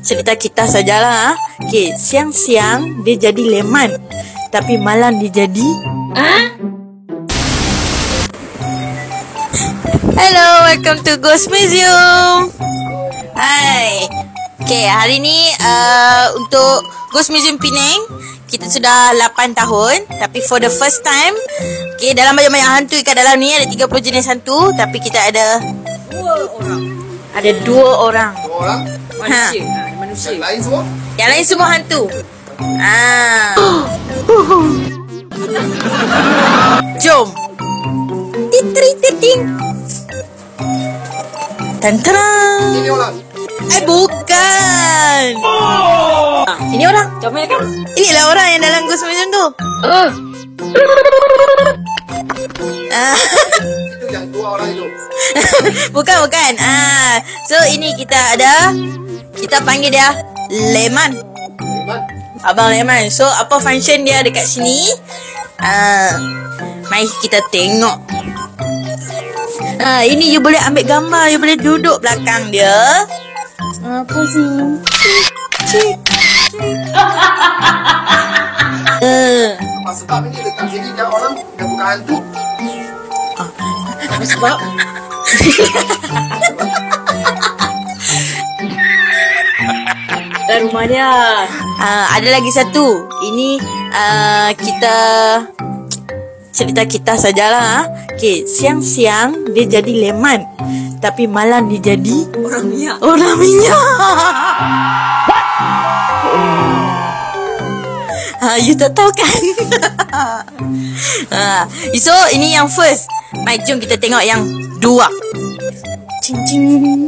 cerita kita sajalah. Okay, siang-siang dia jadi leman, tapi malam dia jadi Hello, welcome to Ghost Museum. Hai. Okay, hari ni untuk Ghost Museum Penang, kita sudah 8 tahun. Tapi for the first time, okay, dalam banyak-banyak hantu kat dalam ni, ada 30 jenis hantu. Tapi kita ada 2 orang. Ada 2 orang. 2 orang? Manusia. Manusia. Yang lain semua? Yang lain semua hantu. Jom. Titri-titing. Tantarang. Ini orang. Bukan. Ini orang. Comel kan? Inilah orang yang dalam Ghost Museum tu. Itu yang 2 orang itu. Bukan. So ini kita ada, kita panggil dia Leman. Leman. Abang Leman. So apa function dia dekat sini? Mari kita tengok. Ini you boleh ambil gambar, you boleh duduk belakang dia. Apa sih? Apa sebab ini letak sini dah orang dah bukan hantu? Apa sebab? Dan rumah dia. Ada lagi satu. Ini kita cerita kita sajalah. Okay, siang-siang dia jadi leman, tapi malam dia jadi orang minyak. You tak tahu kan? So ini yang first. Mari jom kita tengok yang 2. Cing cing.